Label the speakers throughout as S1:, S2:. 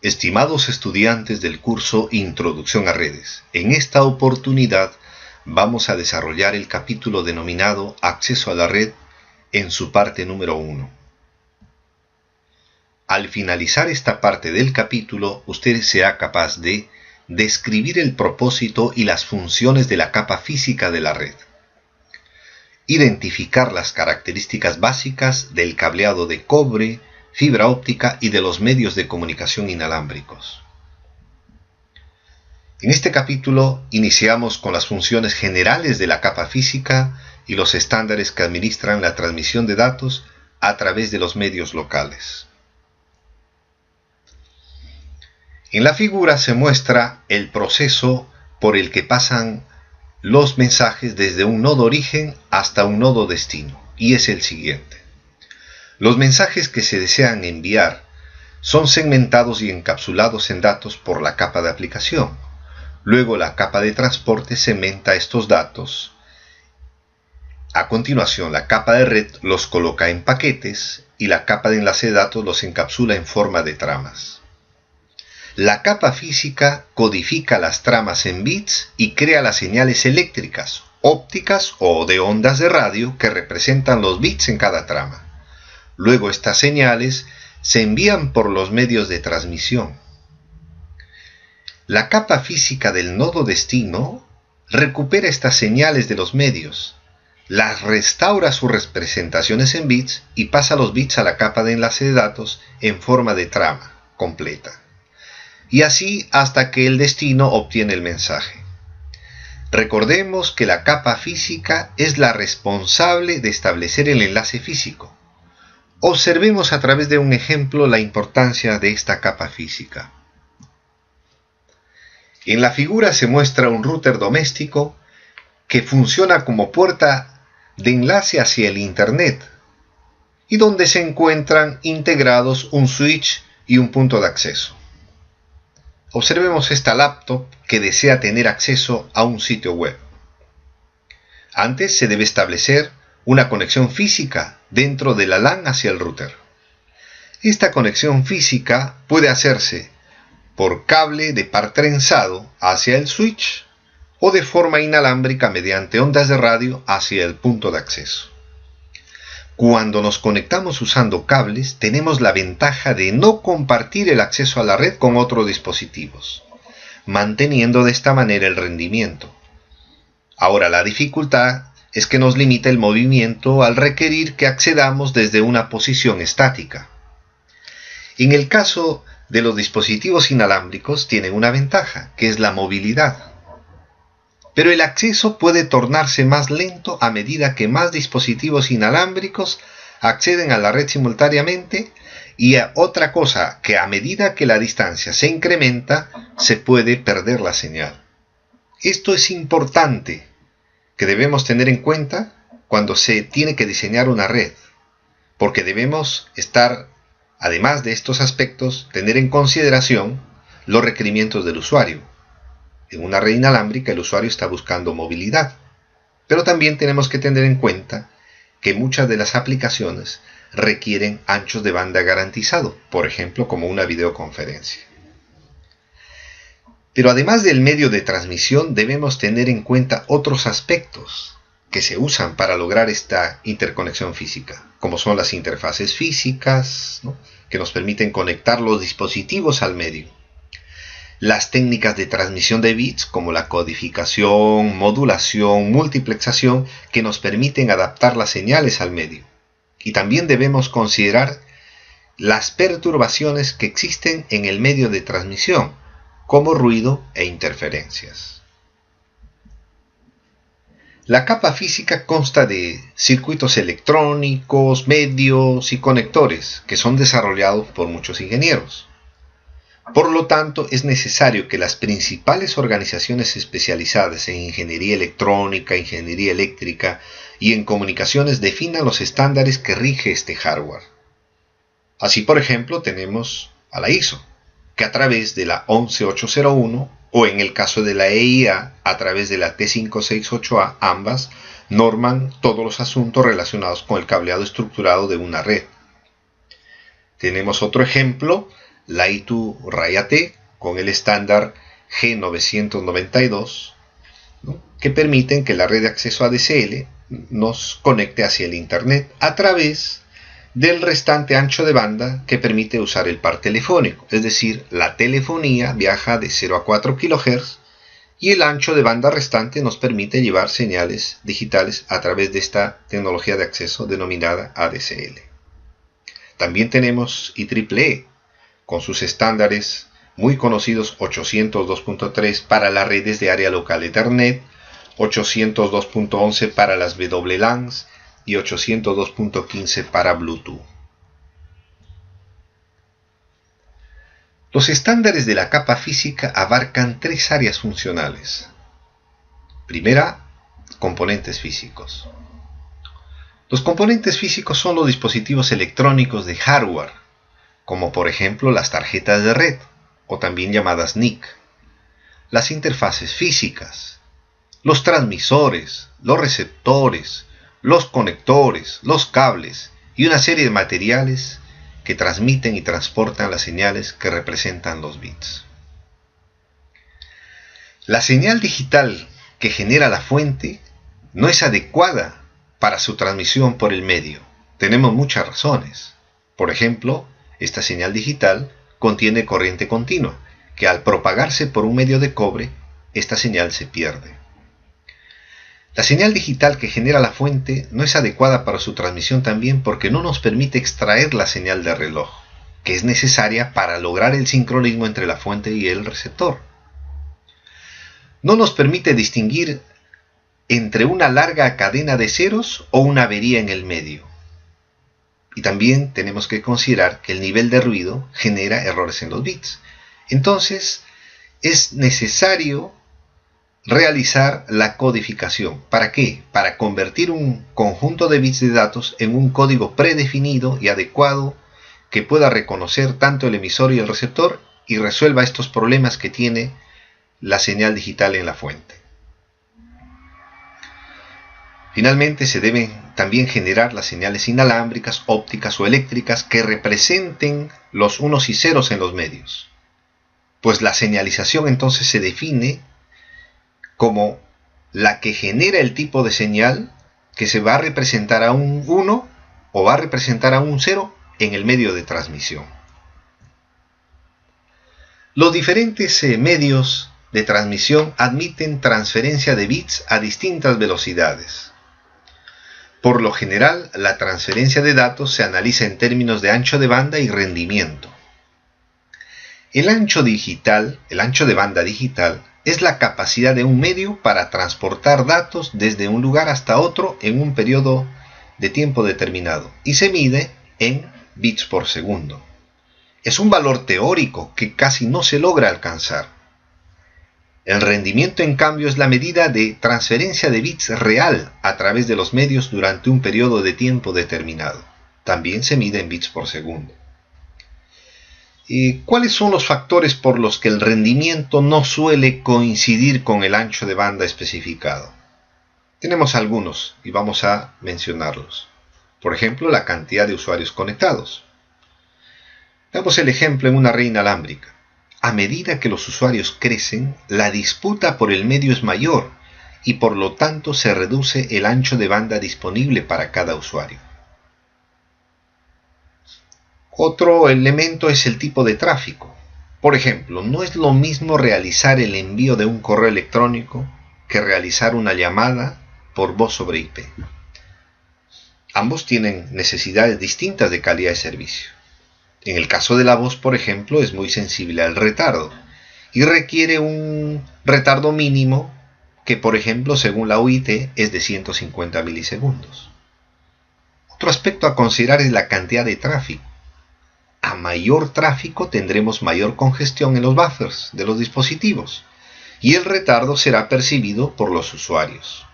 S1: Estimados estudiantes del curso Introducción a Redes, en esta oportunidad vamos a desarrollar el capítulo denominado Acceso a la red en su parte número 1. Al finalizar esta parte del capítulo, usted será capaz de describir el propósito y las funciones de la capa física de la red, identificar las características básicas del cableado de cobre, fibra óptica y de los medios de comunicación inalámbricos. En este capítulo iniciamos con las funciones generales de la capa física y los estándares que administran la transmisión de datos a través de los medios locales. En la figura se muestra el proceso por el que pasan los mensajes desde un nodo origen hasta un nodo destino, y es el siguiente. Los mensajes que se desean enviar son segmentados y encapsulados en datos por la capa de aplicación. Luego la capa de transporte segmenta estos datos. A continuación, la capa de red los coloca en paquetes y la capa de enlace de datos los encapsula en forma de tramas. La capa física codifica las tramas en bits y crea las señales eléctricas, ópticas o de ondas de radio que representan los bits en cada trama. Luego estas señales se envían por los medios de transmisión. La capa física del nodo destino recupera estas señales de los medios, las restaura sus representaciones en bits y pasa los bits a la capa de enlace de datos en forma de trama completa. Y así hasta que el destino obtiene el mensaje. Recordemos que la capa física es la responsable de establecer el enlace físico. Observemos a través de un ejemplo la importancia de esta capa física. En la figura se muestra un router doméstico que funciona como puerta de enlace hacia el Internet y donde se encuentran integrados un switch y un punto de acceso. Observemos esta laptop que desea tener acceso a un sitio web. Antes se debe establecer una conexión física dentro de la LAN hacia el router. Esta conexión física puede hacerse por cable de par trenzado hacia el switch o de forma inalámbrica mediante ondas de radio hacia el punto de acceso. Cuando nos conectamos usando cables, tenemos la ventaja de no compartir el acceso a la red con otros dispositivos, manteniendo de esta manera el rendimiento. Ahora, la dificultad es que nos limita el movimiento al requerir que accedamos desde una posición estática. En el caso de los dispositivos inalámbricos tienen una ventaja, que es la movilidad. Pero el acceso puede tornarse más lento a medida que más dispositivos inalámbricos acceden a la red simultáneamente y otra cosa, que a medida que la distancia se incrementa, se puede perder la señal. Esto es importante, que debemos tener en cuenta cuando se tiene que diseñar una red, porque debemos estar, además de estos aspectos, tener en consideración los requerimientos del usuario. En una red inalámbrica el usuario está buscando movilidad, pero también tenemos que tener en cuenta que muchas de las aplicaciones requieren anchos de banda garantizado, por ejemplo como una videoconferencia. Pero además del medio de transmisión debemos tener en cuenta otros aspectos que se usan para lograr esta interconexión física, como son las interfaces físicas, que nos permiten conectar los dispositivos al medio. Las técnicas de transmisión de bits como la codificación, modulación, multiplexación que nos permiten adaptar las señales al medio. Y también debemos considerar las perturbaciones que existen en el medio de transmisión, como ruido e interferencias. La capa física consta de circuitos electrónicos, medios y conectores que son desarrollados por muchos ingenieros. Por lo tanto, es necesario que las principales organizaciones especializadas en ingeniería electrónica, ingeniería eléctrica y en comunicaciones definan los estándares que rige este hardware. Así, por ejemplo, tenemos a la ISO, que a través de la 11801 o en el caso de la EIA a través de la T568A, ambas norman todos los asuntos relacionados con el cableado estructurado de una red. Tenemos otro ejemplo, la I2-T con el estándar G992, ¿no?, que permiten que la red de acceso ADSL nos conecte hacia el Internet a través del restante ancho de banda que permite usar el par telefónico, es decir, la telefonía viaja de 0 a 4 kHz y el ancho de banda restante nos permite llevar señales digitales a través de esta tecnología de acceso denominada ADSL. También tenemos IEEE con sus estándares muy conocidos 802.3 para las redes de área local Ethernet, 802.11 para las WLANs y 802.15 para Bluetooth. Los estándares de la capa física abarcan tres áreas funcionales. Primera, componentes físicos. Los componentes físicos son los dispositivos electrónicos de hardware, como por ejemplo las tarjetas de red, o también llamadas NIC, las interfaces físicas, los transmisores, los receptores, los conectores, los cables y una serie de materiales que transmiten y transportan las señales que representan los bits. La señal digital que genera la fuente no es adecuada para su transmisión por el medio. Tenemos muchas razones. Por ejemplo, esta señal digital contiene corriente continua, que al propagarse por un medio de cobre, esta señal se pierde. La señal digital que genera la fuente no es adecuada para su transmisión también porque no nos permite extraer la señal de reloj, que es necesaria para lograr el sincronismo entre la fuente y el receptor. No nos permite distinguir entre una larga cadena de ceros o una avería en el medio. Y también tenemos que considerar que el nivel de ruido genera errores en los bits. Entonces, es necesario realizar la codificación. ¿Para qué? Para convertir un conjunto de bits de datos en un código predefinido y adecuado que pueda reconocer tanto el emisor y el receptor y resuelva estos problemas que tiene la señal digital en la fuente. Finalmente, se deben también generar las señales inalámbricas, ópticas o eléctricas que representen los unos y ceros en los medios. Pues la señalización entonces se define como la que genera el tipo de señal que se va a representar a un 1 o va a representar a un 0 en el medio de transmisión. Los diferentes medios de transmisión admiten transferencia de bits a distintas velocidades. Por lo general, la transferencia de datos se analiza en términos de ancho de banda y rendimiento. El ancho de banda digital, es la capacidad de un medio para transportar datos desde un lugar hasta otro en un periodo de tiempo determinado y se mide en bits por segundo. Es un valor teórico que casi no se logra alcanzar. El rendimiento, en cambio, es la medida de transferencia de bits real a través de los medios durante un periodo de tiempo determinado. También se mide en bits por segundo. ¿Cuáles son los factores por los que el rendimiento no suele coincidir con el ancho de banda especificado? Tenemos algunos y vamos a mencionarlos. Por ejemplo, la cantidad de usuarios conectados. Damos el ejemplo en una red inalámbrica. A medida que los usuarios crecen, la disputa por el medio es mayor y por lo tanto se reduce el ancho de banda disponible para cada usuario. Otro elemento es el tipo de tráfico. Por ejemplo, no es lo mismo realizar el envío de un correo electrónico que realizar una llamada por voz sobre IP. Ambos tienen necesidades distintas de calidad de servicio. En el caso de la voz, por ejemplo, es muy sensible al retardo y requiere un retardo mínimo que, por ejemplo, según la OIT, es de 150 milisegundos. Otro aspecto a considerar es la cantidad de tráfico. A mayor tráfico tendremos mayor congestión en los buffers de los dispositivos y el retardo será percibido por los usuarios.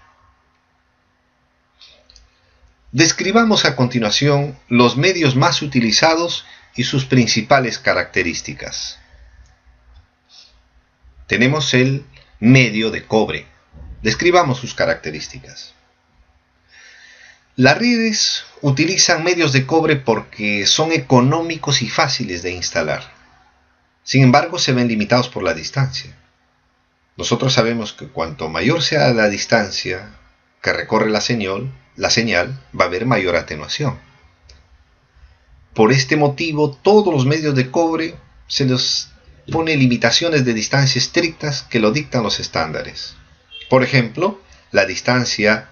S1: Describamos a continuación los medios más utilizados y sus principales características. Tenemos el medio de cobre. Describamos sus características. Las redes utilizan medios de cobre porque son económicos y fáciles de instalar. Sin embargo, se ven limitados por la distancia. Nosotros sabemos que cuanto mayor sea la distancia que recorre la señal va a haber mayor atenuación. Por este motivo, todos los medios de cobre se les pone limitaciones de distancia estrictas que lo dictan los estándares. Por ejemplo, la distancia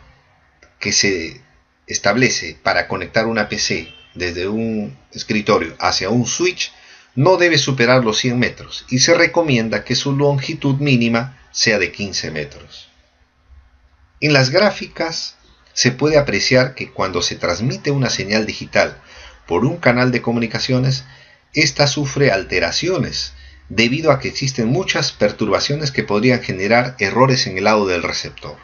S1: que se establece para conectar una PC desde un escritorio hacia un switch no debe superar los 100 metros y se recomienda que su longitud mínima sea de 15 metros. En las gráficas se puede apreciar que cuando se transmite una señal digital por un canal de comunicaciones, ésta sufre alteraciones debido a que existen muchas perturbaciones que podrían generar errores en el lado del receptor.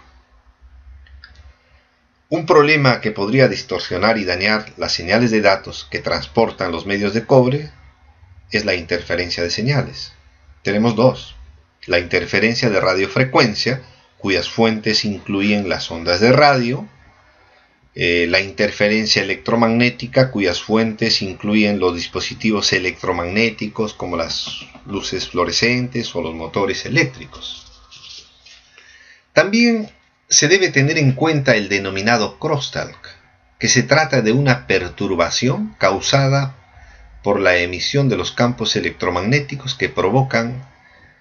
S1: Un problema que podría distorsionar y dañar las señales de datos que transportan los medios de cobre es la interferencia de señales. Tenemos dos: la interferencia de radiofrecuencia, cuyas fuentes incluyen las ondas de radio, la interferencia electromagnética, cuyas fuentes incluyen los dispositivos electromagnéticos como las luces fluorescentes o los motores eléctricos. También se debe tener en cuenta el denominado crosstalk, que se trata de una perturbación causada por la emisión de los campos electromagnéticos que provocan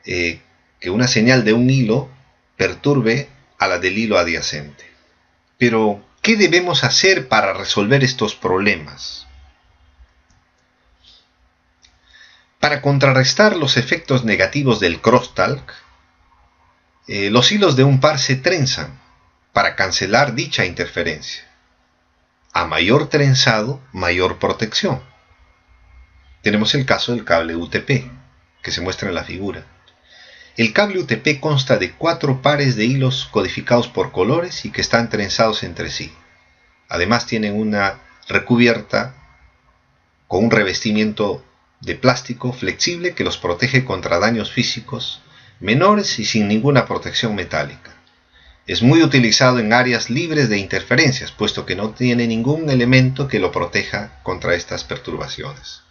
S1: que una señal de un hilo perturbe a la del hilo adyacente. Pero, ¿qué debemos hacer para resolver estos problemas? Para contrarrestar los efectos negativos del crosstalk, los hilos de un par se trenzan para cancelar dicha interferencia. A mayor trenzado, mayor protección. Tenemos el caso del cable UTP, que se muestra en la figura. El cable UTP consta de 4 pares de hilos codificados por colores y que están trenzados entre sí. Además tienen una recubierta con un revestimiento de plástico flexible que los protege contra daños físicos menores y sin ninguna protección metálica. Es muy utilizado en áreas libres de interferencias, puesto que no tiene ningún elemento que lo proteja contra estas perturbaciones.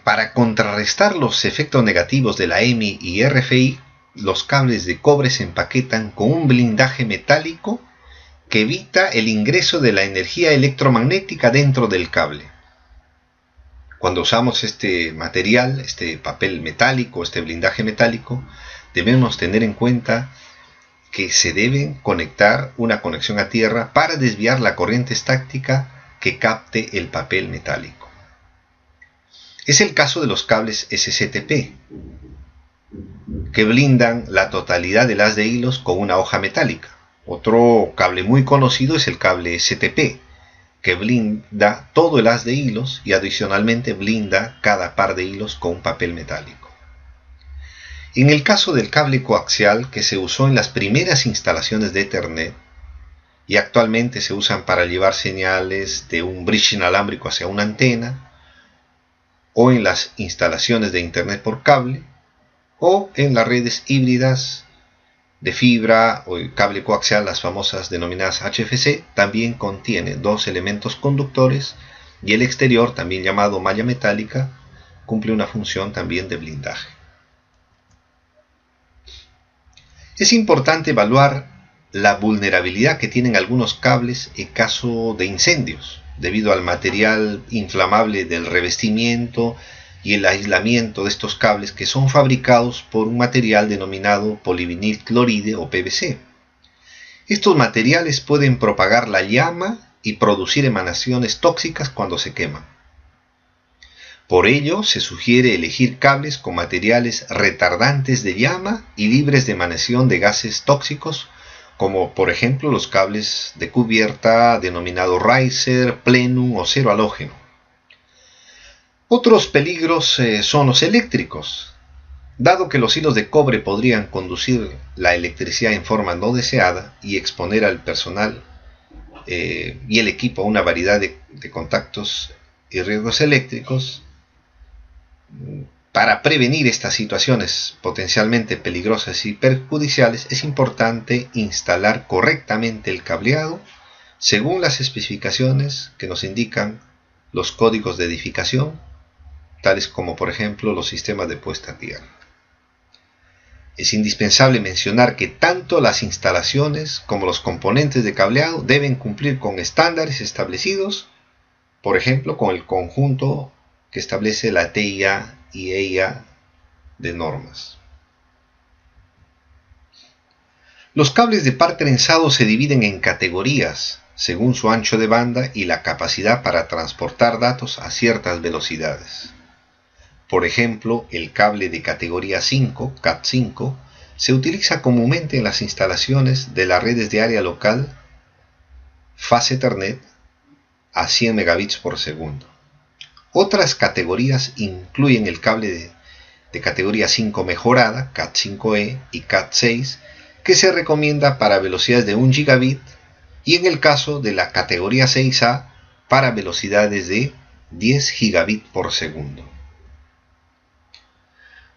S1: Para contrarrestar los efectos negativos de la EMI y RFI, los cables de cobre se empaquetan con un blindaje metálico que evita el ingreso de la energía electromagnética dentro del cable. Cuando usamos este material, este papel metálico, este blindaje metálico, debemos tener en cuenta que se debe conectar una conexión a tierra para desviar la corriente estática que capte el papel metálico. Es el caso de los cables SCTP, que blindan la totalidad del haz de hilos con una hoja metálica. Otro cable muy conocido es el cable STP, que blinda todo el haz de hilos y adicionalmente blinda cada par de hilos con un papel metálico. En el caso del cable coaxial, que se usó en las primeras instalaciones de Ethernet y actualmente se usan para llevar señales de un bridge inalámbrico hacia una antena, o en las instalaciones de Internet por cable, o en las redes híbridas de fibra o el cable coaxial, las famosas denominadas HFC, también contiene 2 elementos conductores y el exterior, también llamado malla metálica, cumple una función también de blindaje. Es importante evaluar la vulnerabilidad que tienen algunos cables en caso de incendios, debido al material inflamable del revestimiento y el aislamiento de estos cables, que son fabricados por un material denominado polivinil cloride o PVC. Estos materiales pueden propagar la llama y producir emanaciones tóxicas cuando se queman. Por ello, se sugiere elegir cables con materiales retardantes de llama y libres de emanación de gases tóxicos, como por ejemplo los cables de cubierta denominados Riser, Plenum o cero halógeno. Otros peligros son los eléctricos. Dado que los hilos de cobre podrían conducir la electricidad en forma no deseada y exponer al personal y el equipo a una variedad de contactos y riesgos eléctricos, para prevenir estas situaciones potencialmente peligrosas y perjudiciales, es importante instalar correctamente el cableado según las especificaciones que nos indican los códigos de edificación tales como por ejemplo los sistemas de puesta a tierra. Es indispensable mencionar que tanto las instalaciones como los componentes de cableado deben cumplir con estándares establecidos, por ejemplo con el conjunto que establece la TIA y EIA de normas. Los cables de par trenzado se dividen en categorías según su ancho de banda y la capacidad para transportar datos a ciertas velocidades. Por ejemplo, el cable de categoría 5, Cat5, se utiliza comúnmente en las instalaciones de las redes de área local Fast Ethernet a 100 megabits por segundo. Otras categorías incluyen el cable de categoría 5 mejorada, Cat5e y Cat6, que se recomienda para velocidades de 1 gigabit, y en el caso de la categoría 6A para velocidades de 10 gigabit por segundo.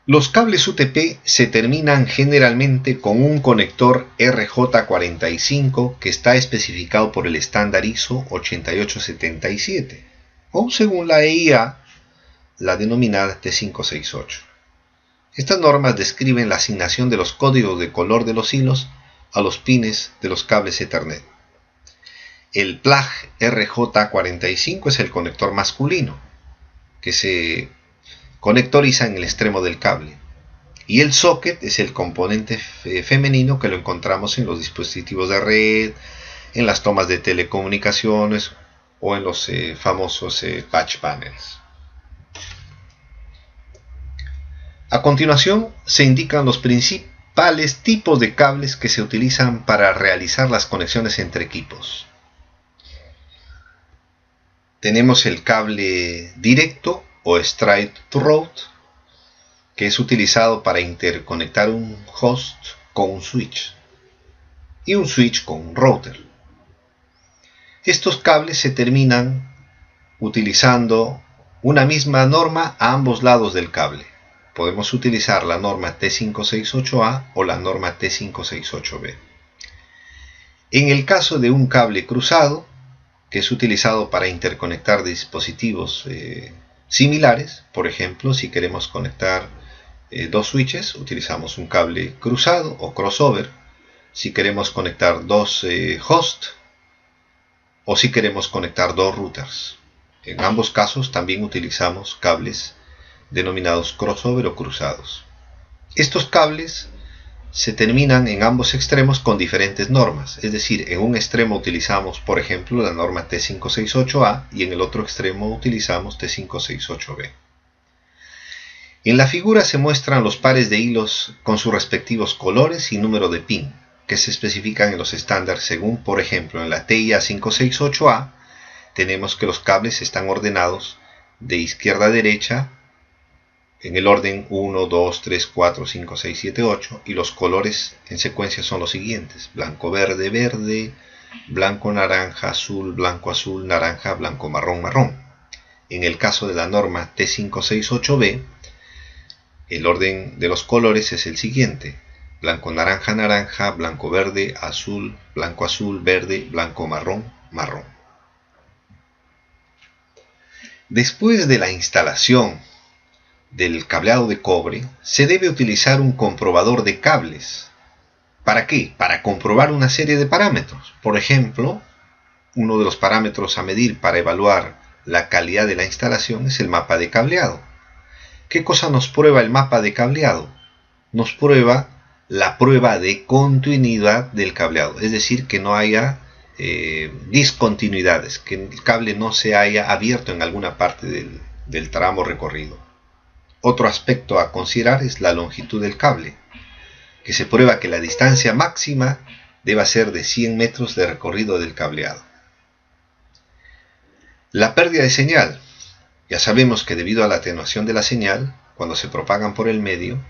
S1: Los cables UTP se terminan generalmente con un conector RJ45 que está especificado por el estándar ISO 8877 o según la EIA, la denominada T568. Estas normas describen la asignación de los códigos de color de los hilos a los pines de los cables Ethernet. El plug RJ45 es el conector masculino, que se conectoriza en el extremo del cable, y el socket es el componente femenino que lo encontramos en los dispositivos de red, en las tomas de telecomunicaciones o en los famosos patch panels. A continuación se indican los principales tipos de cables que se utilizan para realizar las conexiones entre equipos. Tenemos el cable directo o straight through, que es utilizado para interconectar un host con un switch y un switch con un router. Estos cables se terminan utilizando una misma norma a ambos lados del cable. Podemos utilizar la norma T568A o la norma T568B. En el caso de un cable cruzado, que es utilizado para interconectar dispositivos similares, por ejemplo, si queremos conectar dos switches, utilizamos un cable cruzado o crossover. Si queremos conectar dos hosts o si queremos conectar dos routers. En ambos casos también utilizamos cables denominados crossover o cruzados. Estos cables se terminan en ambos extremos con diferentes normas, es decir, en un extremo utilizamos, por ejemplo, la norma T568A y en el otro extremo utilizamos T568B. En la figura se muestran los pares de hilos con sus respectivos colores y número de pin, que se especifican en los estándares según, por ejemplo, en la TIA 568A tenemos que los cables están ordenados de izquierda a derecha en el orden 1, 2, 3, 4, 5, 6, 7, 8 y los colores en secuencia son los siguientes: blanco, verde, verde, blanco, naranja, azul, blanco, azul, naranja, blanco, marrón, marrón. En el caso de la norma T568B, el orden de los colores es el siguiente: blanco, naranja, naranja, blanco, verde, azul, blanco, azul, verde, blanco, marrón, marrón. Después de la instalación del cableado de cobre, se debe utilizar un comprobador de cables. ¿Para qué? Para comprobar una serie de parámetros. Por ejemplo, uno de los parámetros a medir para evaluar la calidad de la instalación es el mapa de cableado. ¿Qué cosa nos prueba el mapa de cableado? Nos prueba la prueba de continuidad del cableado, es decir, que no haya discontinuidades, que el cable no se haya abierto en alguna parte del tramo recorrido. Otro aspecto a considerar es la longitud del cable, que se prueba que la distancia máxima deba ser de 100 metros de recorrido del cableado. La pérdida de señal. Ya sabemos que debido a la atenuación de la señal, cuando se propagan por el medio,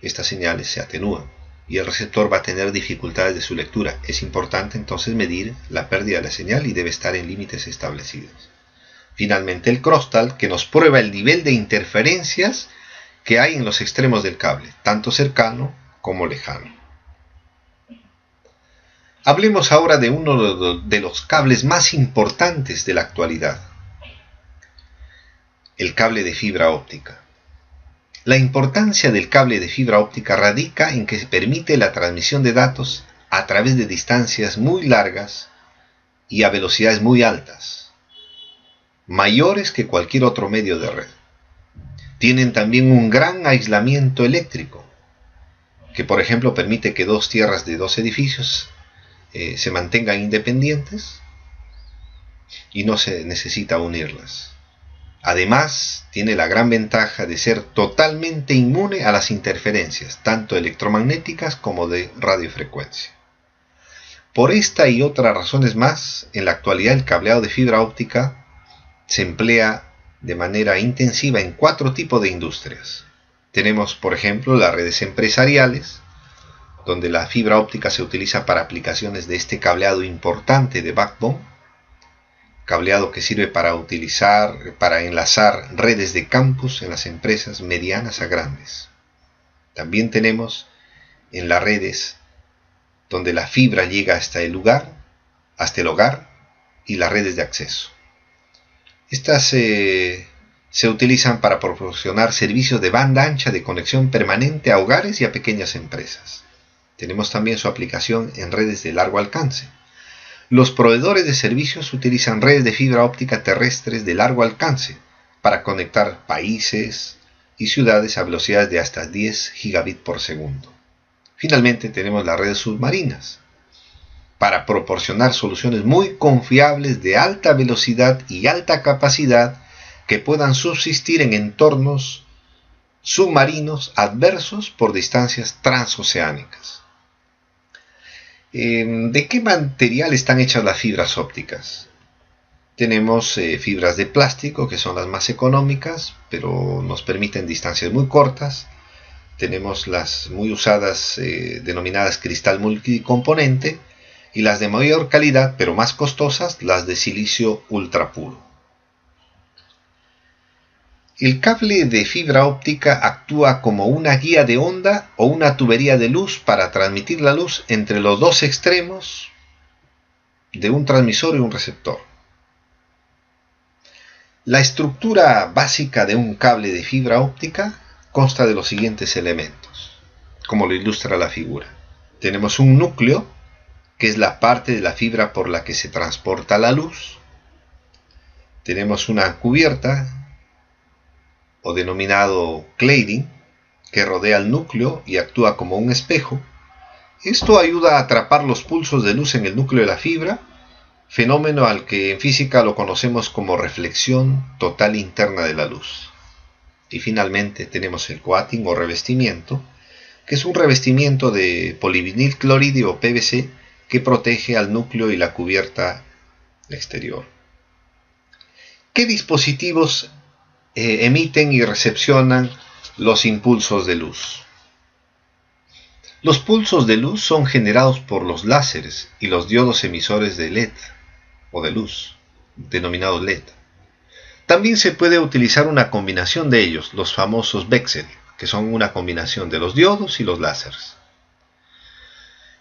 S1: estas señales se atenúan y el receptor va a tener dificultades de su lectura. Es importante entonces medir la pérdida de la señal y debe estar en límites establecidos. Finalmente, el crosstalk, que nos prueba el nivel de interferencias que hay en los extremos del cable, tanto cercano como lejano. Hablemos ahora de uno de los cables más importantes de la actualidad. el cable de fibra óptica. La importancia del cable de fibra óptica radica en que permite la transmisión de datos a través de distancias muy largas y a velocidades muy altas, mayores que cualquier otro medio de red. Tienen también un gran aislamiento eléctrico, que por ejemplo permite que dos tierras de dos edificios se mantengan independientes y no se necesita unirlas. Además, tiene la gran ventaja de ser totalmente inmune a las interferencias, tanto electromagnéticas como de radiofrecuencia. Por esta y otras razones más, en la actualidad el cableado de fibra óptica se emplea de manera intensiva en 4 tipos de industrias. Tenemos, por ejemplo, las redes empresariales, donde la fibra óptica se utiliza para aplicaciones de este cableado importante de backbone, cableado que sirve para enlazar redes de campus en las empresas medianas a grandes. También tenemos en las redes donde la fibra llega hasta el hogar y las redes de acceso. Estas se utilizan para proporcionar servicios de banda ancha de conexión permanente a hogares y a pequeñas empresas. Tenemos también su aplicación en redes de largo alcance. Los proveedores de servicios utilizan redes de fibra óptica terrestres de largo alcance para conectar países y ciudades a velocidades de hasta 10 gigabits por segundo. Finalmente tenemos las redes submarinas para proporcionar soluciones muy confiables de alta velocidad y alta capacidad que puedan subsistir en entornos submarinos adversos por distancias transoceánicas. ¿De qué material están hechas las fibras ópticas? Tenemos fibras de plástico, que son las más económicas, pero nos permiten distancias muy cortas. Tenemos las muy usadas denominadas cristal multicomponente, y las de mayor calidad, pero más costosas, las de silicio ultra puro. El cable de fibra óptica actúa como una guía de onda o una tubería de luz para transmitir la luz entre los dos extremos de un transmisor y un receptor. La estructura básica de un cable de fibra óptica consta de los siguientes elementos, como lo ilustra la figura. Tenemos un núcleo, que es la parte de la fibra por la que se transporta la luz. Tenemos una cubierta, o denominado cladding, que rodea el núcleo y actúa como un espejo. Esto ayuda a atrapar los pulsos de luz en el núcleo de la fibra, fenómeno al que en física lo conocemos como reflexión total interna de la luz. Y finalmente tenemos el coating o revestimiento, que es un revestimiento de polivinil cloride o PVC que protege al núcleo y la cubierta exterior. ¿Qué dispositivos emiten y recepcionan los impulsos de luz? Los pulsos de luz son generados por los láseres y los diodos emisores de LED o de luz, denominados LED. También se puede utilizar una combinación de ellos, los famosos VEXEL, que son una combinación de los diodos y los láseres.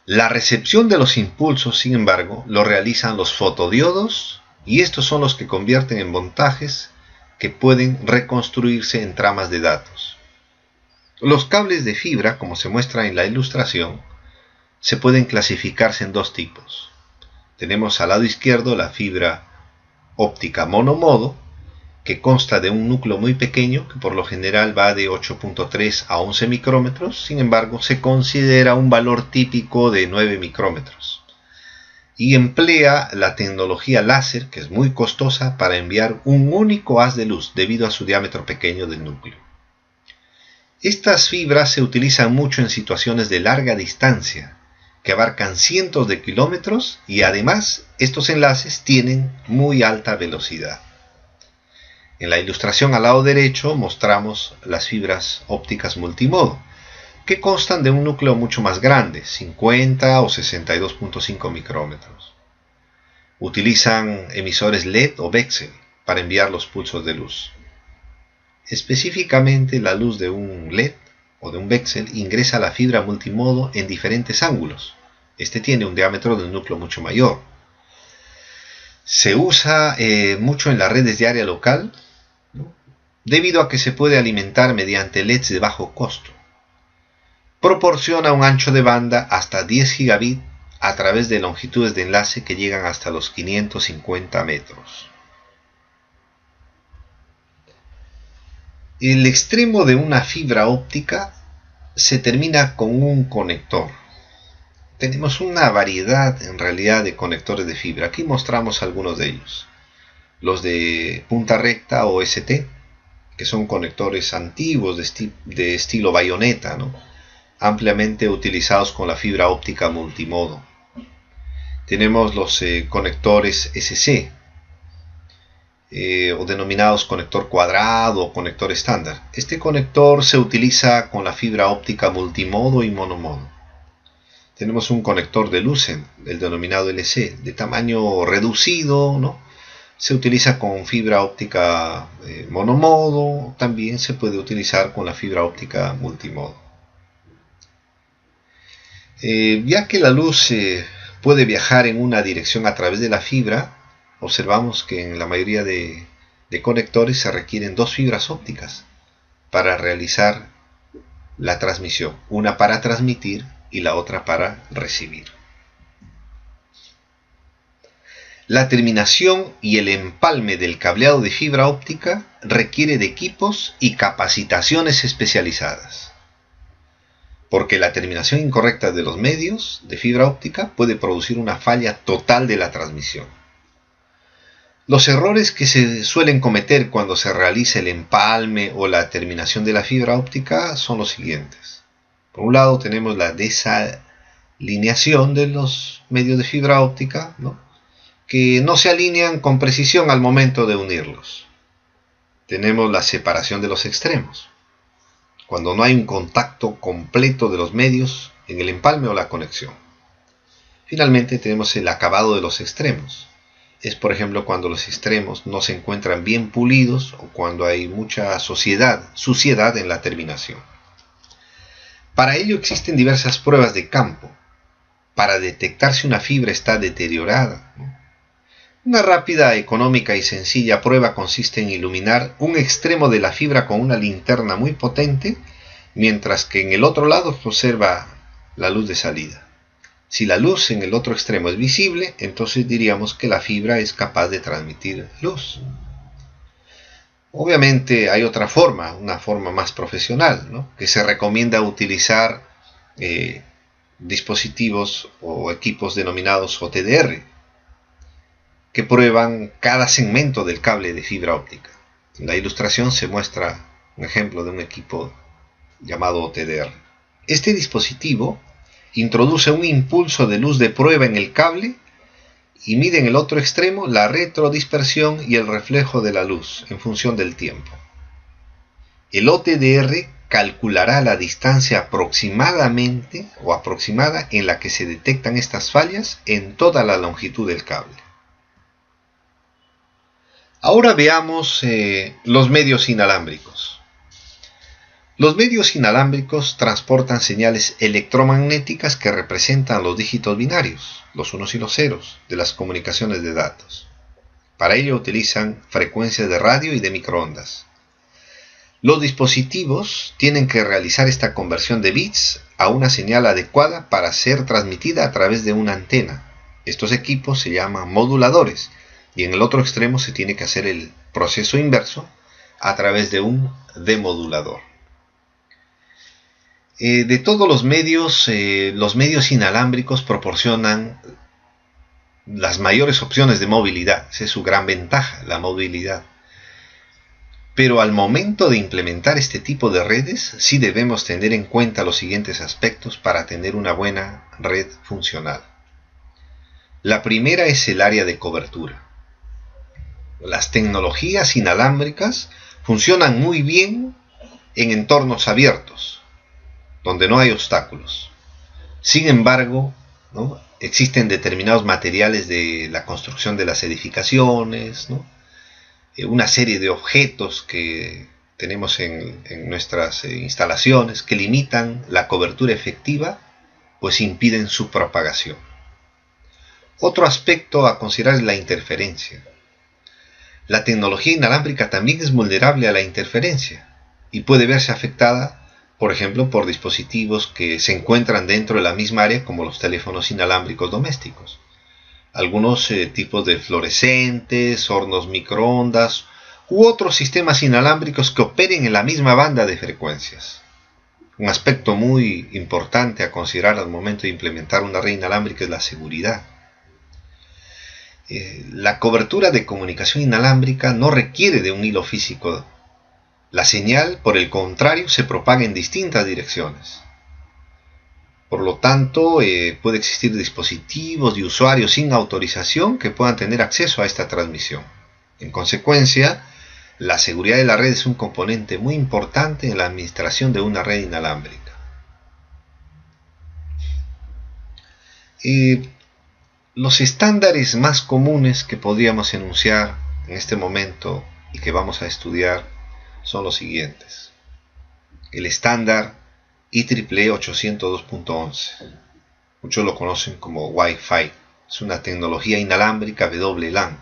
S1: La recepción de los impulsos, sin embargo, lo realizan los fotodiodos, y estos son los que convierten en voltajes que pueden reconstruirse en tramas de datos. Los cables de fibra, como se muestra en la ilustración, se pueden clasificarse en 2 tipos. Tenemos al lado izquierdo la fibra óptica monomodo, que consta de un núcleo muy pequeño, que por lo general va de 8.3 a 11 micrómetros, sin embargo se considera un valor típico de 9 micrómetros. Y emplea la tecnología láser, que es muy costosa, para enviar un único haz de luz debido a su diámetro pequeño del núcleo. Estas fibras se utilizan mucho en situaciones de larga distancia, que abarcan cientos de kilómetros, y además estos enlaces tienen muy alta velocidad. En la ilustración al lado derecho mostramos las fibras ópticas multimodo, que constan de un núcleo mucho más grande, 50 o 62.5 micrómetros. Utilizan emisores LED o VEXEL para enviar los pulsos de luz. Específicamente, la luz de un LED o de un VEXEL ingresa a la fibra multimodo en diferentes ángulos. Este tiene un diámetro del núcleo mucho mayor. Se usa mucho en las redes de área local, ¿no? debido a que se puede alimentar mediante LEDs de bajo costo. Proporciona un ancho de banda hasta 10 gigabit a través de longitudes de enlace que llegan hasta los 550 metros. El extremo de una fibra óptica se termina con un conector. Tenemos una variedad en realidad de conectores de fibra. Aquí mostramos algunos de ellos. Los de punta recta o ST, que son conectores antiguos de estilo bayoneta, ¿no? Ampliamente utilizados con la fibra óptica multimodo. Tenemos los conectores SC, o denominados conector cuadrado o conector estándar. Este conector se utiliza con la fibra óptica multimodo y monomodo. Tenemos un conector de Lucent, el denominado LC, de tamaño reducido, ¿no? Se utiliza con fibra óptica monomodo, también se puede utilizar con la fibra óptica multimodo. Ya que la luz puede viajar en una dirección a través de la fibra, observamos que en la mayoría de conectores se requieren dos fibras ópticas para realizar la transmisión, una para transmitir y la otra para recibir. La terminación y el empalme del cableado de fibra óptica requiere de equipos y capacitaciones especializadas, porque la terminación incorrecta de los medios de fibra óptica puede producir una falla total de la transmisión. Los errores que se suelen cometer cuando se realiza el empalme o la terminación de la fibra óptica son los siguientes. Por un lado tenemos la desalineación de los medios de fibra óptica, ¿no? Que no se alinean con precisión al momento de unirlos. Tenemos la separación de los extremos, cuando no hay un contacto completo de los medios en el empalme o la conexión. Finalmente tenemos el acabado de los extremos. Es por ejemplo cuando los extremos no se encuentran bien pulidos o cuando hay mucha suciedad en la terminación. Para ello existen diversas pruebas de campo para detectar si una fibra está deteriorada, ¿no? Una rápida, económica y sencilla prueba consiste en iluminar un extremo de la fibra con una linterna muy potente, mientras que en el otro lado se observa la luz de salida. Si la luz en el otro extremo es visible, entonces diríamos que la fibra es capaz de transmitir luz. Obviamente hay otra forma, una forma más profesional, ¿no? Que se recomienda utilizar dispositivos o equipos denominados OTDR, que prueban cada segmento del cable de fibra óptica. En la ilustración se muestra un ejemplo de un equipo llamado OTDR. Este dispositivo introduce un impulso de luz de prueba en el cable y mide en el otro extremo la retrodispersión y el reflejo de la luz en función del tiempo. El OTDR calculará la distancia aproximada en la que se detectan estas fallas en toda la longitud del cable. Ahora veamos los medios inalámbricos. Los medios inalámbricos transportan señales electromagnéticas que representan los dígitos binarios, los unos y los ceros, de las comunicaciones de datos. Para ello utilizan frecuencias de radio y de microondas. Los dispositivos tienen que realizar esta conversión de bits a una señal adecuada para ser transmitida a través de una antena. Estos equipos se llaman moduladores y en el otro extremo se tiene que hacer el proceso inverso a través de un demodulador. De todos los medios inalámbricos proporcionan las mayores opciones de movilidad. Esa es su gran ventaja, la movilidad. Pero al momento de implementar este tipo de redes, sí debemos tener en cuenta los siguientes aspectos para tener una buena red funcional. La primera es el área de cobertura. Las tecnologías inalámbricas funcionan muy bien en entornos abiertos, donde no hay obstáculos. Sin embargo, ¿no?, existen determinados materiales de la construcción de las edificaciones, ¿no?, una serie de objetos que tenemos en nuestras instalaciones que limitan la cobertura efectiva, pues impiden su propagación. Otro aspecto a considerar es la interferencia. la tecnología inalámbrica también es vulnerable a la interferencia y puede verse afectada, por ejemplo, por dispositivos que se encuentran dentro de la misma área como los teléfonos inalámbricos domésticos. Algunos tipos de fluorescentes, hornos microondas u otros sistemas inalámbricos que operen en la misma banda de frecuencias. Un aspecto muy importante a considerar al momento de implementar una red inalámbrica es la seguridad. La cobertura de comunicación inalámbrica no requiere de un hilo físico. La señal, por el contrario, se propaga en distintas direcciones. Por lo tanto, puede existir dispositivos y usuarios sin autorización que puedan tener acceso a esta transmisión. En consecuencia, la seguridad de la red es un componente muy importante en la administración de una red inalámbrica. Los estándares más comunes que podríamos enunciar en este momento y que vamos a estudiar son los siguientes. El estándar IEEE 802.11. Muchos lo conocen como Wi-Fi. Es una tecnología inalámbrica WLAN.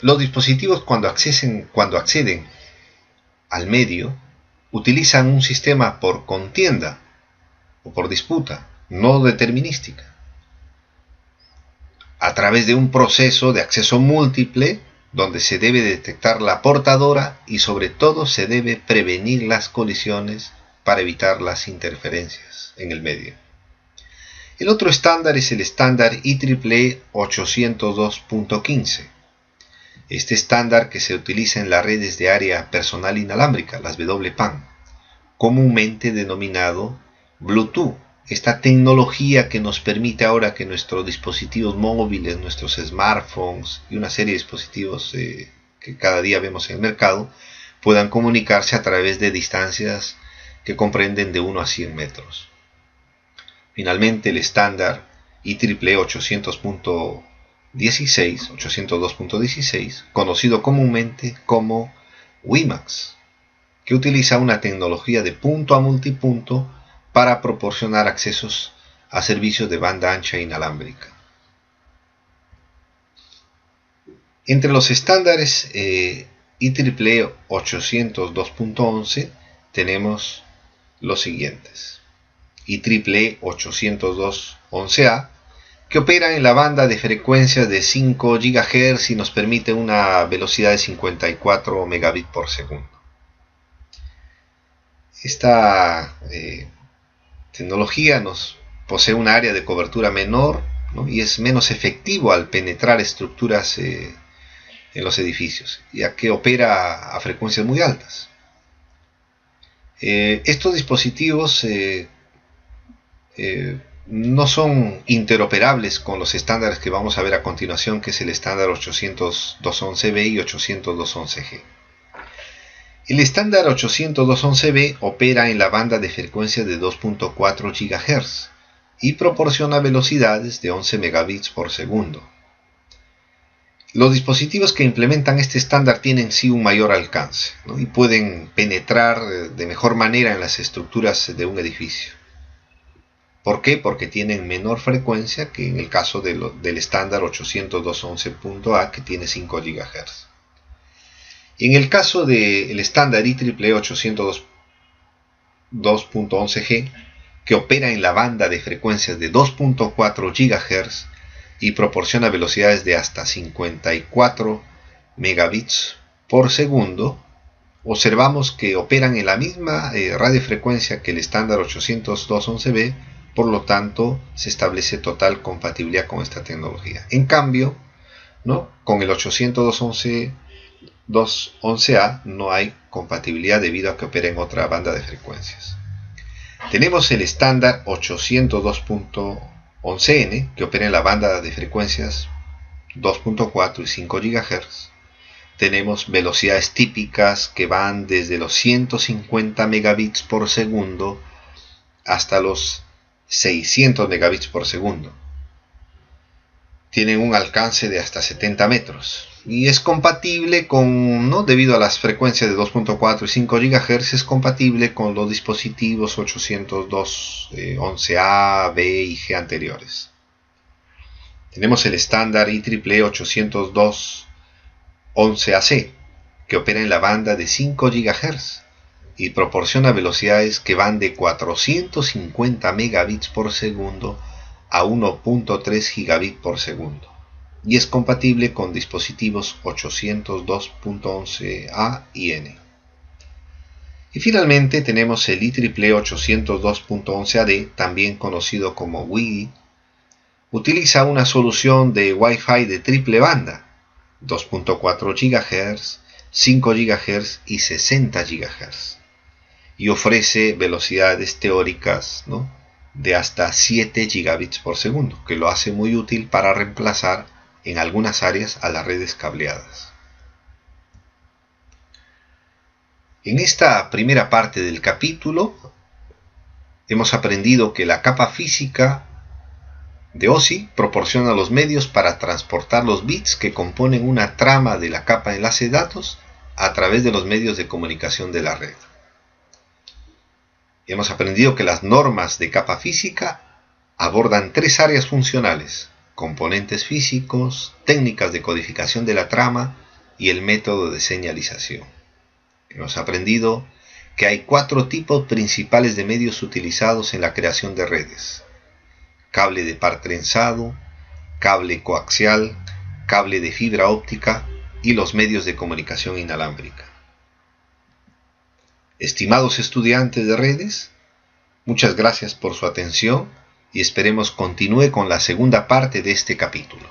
S1: Los dispositivos cuando acceden al medio utilizan un sistema por contienda o por disputa, no determinística, a través de un proceso de acceso múltiple donde se debe detectar la portadora y sobre todo se debe prevenir las colisiones para evitar las interferencias en el medio. El otro estándar es el estándar IEEE 802.15. Este estándar que se utiliza en las redes de área personal inalámbrica, las WPAN, comúnmente denominado Bluetooth. Esta tecnología que nos permite ahora que nuestros dispositivos móviles, nuestros smartphones y una serie de dispositivos que cada día vemos en el mercado puedan comunicarse a través de distancias que comprenden de 1 a 100 metros. Finalmente, el estándar IEEE 802.16, conocido comúnmente como WiMAX, que utiliza una tecnología de punto a multipunto para proporcionar accesos a servicios de banda ancha inalámbrica. Entre los estándares IEEE 802.11 tenemos los siguientes. IEEE 802.11a, que opera en la banda de frecuencias de 5 GHz y nos permite una velocidad de 54 megabits por segundo. Esta tecnología nos posee un área de cobertura menor, ¿no? Y es menos efectivo al penetrar estructuras en los edificios, ya que opera a frecuencias muy altas. Estos dispositivos no son interoperables con los estándares que vamos a ver a continuación, que es el estándar 802.11b y 802.11g. El estándar 802.11b opera en la banda de frecuencia de 2.4 GHz y proporciona velocidades de 11 megabits por segundo. Los dispositivos que implementan este estándar tienen sí un mayor alcance, ¿no? Y pueden penetrar de mejor manera en las estructuras de un edificio. ¿Por qué? Porque tienen menor frecuencia que en el caso del estándar 802.11.a, que tiene 5 GHz. En el caso del estándar IEEE 802.11g, que opera en la banda de frecuencias de 2.4 GHz y proporciona velocidades de hasta 54 megabits por segundo, observamos que operan en la misma radiofrecuencia que el estándar 802.11b, por lo tanto se establece total compatibilidad con esta tecnología. En cambio, ¿no?, con el 802.11a no hay compatibilidad debido a que opera en otra banda de frecuencias. Tenemos el estándar 802.11n, que opera en la banda de frecuencias 2.4 y 5 GHz. Tenemos velocidades típicas que van desde los 150 megabits por segundo hasta los 600 megabits por segundo. Tienen un alcance de hasta 70 metros y es compatible con, ¿no?, debido a las frecuencias de 2.4 y 5 GHz, es compatible con los dispositivos 802.11a, B y G anteriores. Tenemos el estándar IEEE 802.11ac, que opera en la banda de 5 GHz y proporciona velocidades que van de 450 megabits por segundo a 1.3 gigabits por segundo, y es compatible con dispositivos 802.11a y n. Y finalmente tenemos el IEEE 802.11ad, también conocido como WiGi. Utiliza una solución de Wi-Fi de triple banda, 2.4 GHz, 5 GHz y 60 GHz, y ofrece velocidades teóricas, ¿no?, de hasta 7 gigabits por segundo, que lo hace muy útil para reemplazar en algunas áreas a las redes cableadas. En esta primera parte del capítulo hemos aprendido que la capa física de OSI proporciona los medios para transportar los bits que componen una trama de la capa de enlace de datos a través de los medios de comunicación de la red. Hemos aprendido que las normas de capa física abordan 3 áreas funcionales: componentes físicos, técnicas de codificación de la trama y el método de señalización. Hemos aprendido que hay 4 tipos principales de medios utilizados en la creación de redes: cable de par trenzado, cable coaxial, cable de fibra óptica y los medios de comunicación inalámbrica. Estimados estudiantes de redes, muchas gracias por su atención y esperemos continúe con la segunda parte de este capítulo.